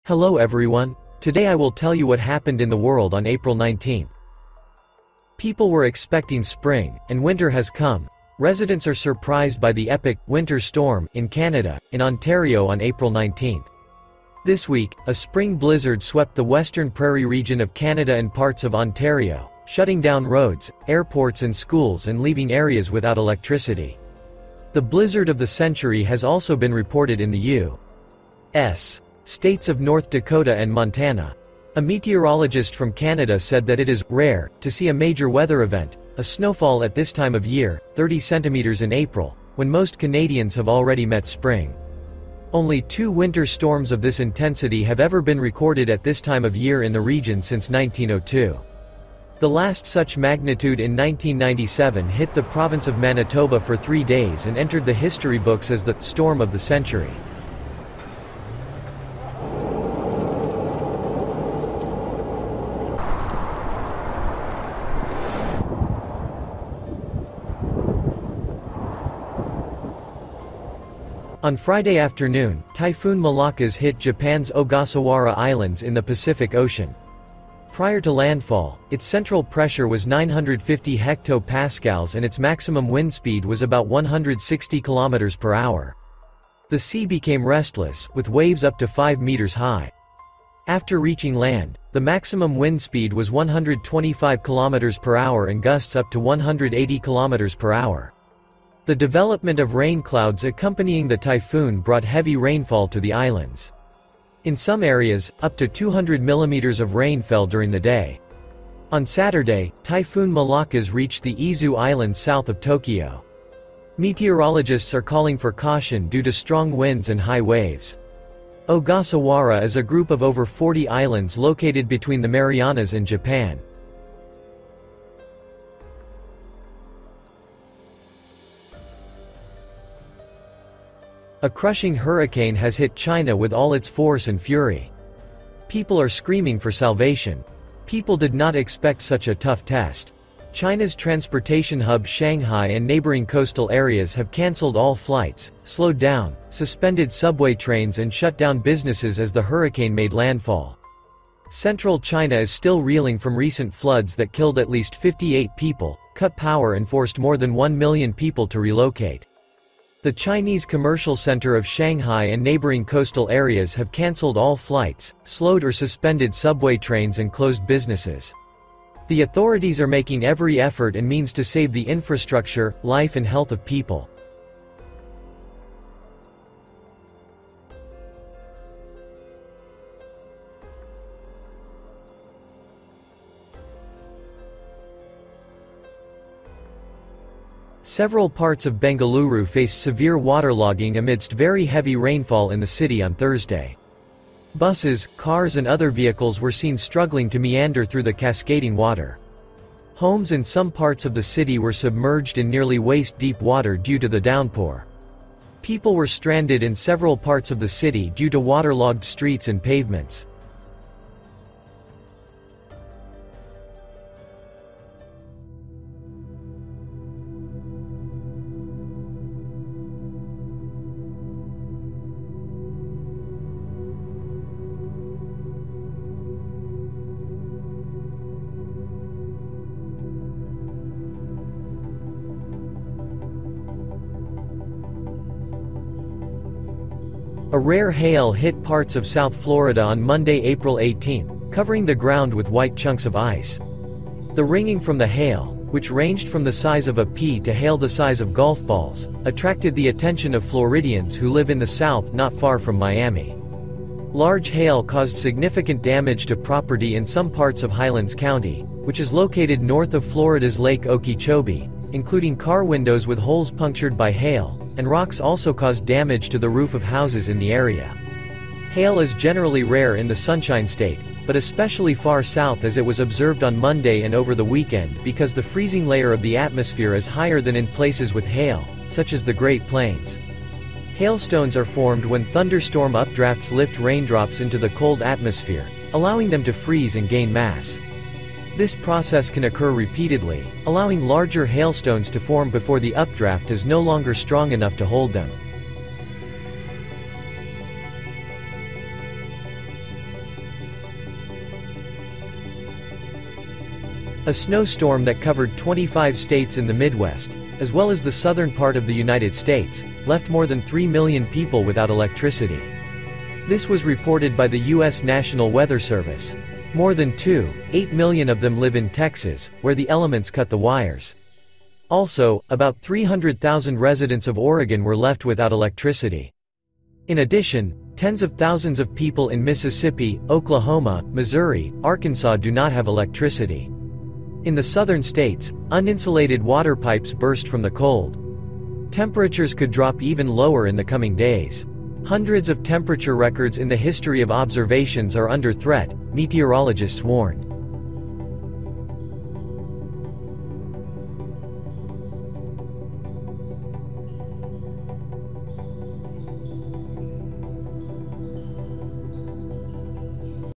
Hello everyone, today I will tell you what happened in the world on April 19. People were expecting spring, and winter has come. Residents are surprised by the epic winter storm in Canada, in Ontario on April 19. This week, a spring blizzard swept the western prairie region of Canada and parts of Ontario, shutting down roads, airports and schools and leaving areas without electricity. The blizzard of the century has also been reported in the U.S. states of North Dakota and Montana. A meteorologist from Canada said that it is rare to see a major weather event, a snowfall at this time of year, 30 centimeters in April, when most Canadians have already met spring. Only 2 winter storms of this intensity have ever been recorded at this time of year in the region since 1902. The last such magnitude in 1997 hit the province of Manitoba for 3 days and entered the history books as the storm of the century. On Friday afternoon, Typhoon Malakas hit Japan's Ogasawara Islands in the Pacific Ocean. Prior to landfall, its central pressure was 950 hectopascals and its maximum wind speed was about 160 km per hour. The sea became restless, with waves up to 5 meters high. After reaching land, the maximum wind speed was 125 km per hour and gusts up to 180 km per hour. The development of rain clouds accompanying the typhoon brought heavy rainfall to the islands. In some areas, up to 200 millimeters of rain fell during the day. On Saturday, Typhoon Malakas reached the Izu Islands south of Tokyo. Meteorologists are calling for caution due to strong winds and high waves. Ogasawara is a group of over 40 islands located between the Marianas and Japan. A crushing hurricane has hit China with all its force and fury. People are screaming for salvation. People did not expect such a tough test. China's transportation hub Shanghai and neighboring coastal areas have cancelled all flights, slowed down, suspended subway trains and shut down businesses as the hurricane made landfall. Central China is still reeling from recent floods that killed at least 58 people, cut power and forced more than 1 million people to relocate. The Chinese commercial center of Shanghai and neighboring coastal areas have cancelled all flights, slowed or suspended subway trains and closed businesses. The authorities are making every effort and means to save the infrastructure, life and health of people. Several parts of Bengaluru faced severe waterlogging amidst very heavy rainfall in the city on Thursday. Buses, cars and other vehicles were seen struggling to meander through the cascading water. Homes in some parts of the city were submerged in nearly waist-deep water due to the downpour. People were stranded in several parts of the city due to waterlogged streets and pavements. A rare hail hit parts of South Florida on Monday, April 18, covering the ground with white chunks of ice. The ringing from the hail, which ranged from the size of a pea to hail the size of golf balls, attracted the attention of Floridians who live in the south not far from Miami. Large hail caused significant damage to property in some parts of Highlands County, which is located north of Florida's Lake Okeechobee, including car windows with holes punctured by hail, and rocks also caused damage to the roof of houses in the area. Hail is generally rare in the Sunshine State, but especially far south as it was observed on Monday and over the weekend because the freezing layer of the atmosphere is higher than in places with hail, such as the Great Plains. Hailstones are formed when thunderstorm updrafts lift raindrops into the cold atmosphere, allowing them to freeze and gain mass. This process can occur repeatedly, allowing larger hailstones to form before the updraft is no longer strong enough to hold them. A snowstorm that covered 25 states in the Midwest, as well as the southern part of the United States, left more than 3 million people without electricity. This was reported by the U.S. National Weather Service. More than 2.8 million of them live in Texas, where the elements cut the wires. Also, about 300,000 residents of Oregon were left without electricity. In addition, tens of thousands of people in Mississippi, Oklahoma, Missouri, Arkansas do not have electricity. In the southern states, uninsulated water pipes burst from the cold. Temperatures could drop even lower in the coming days. Hundreds of temperature records in the history of observations are under threat, meteorologists warned.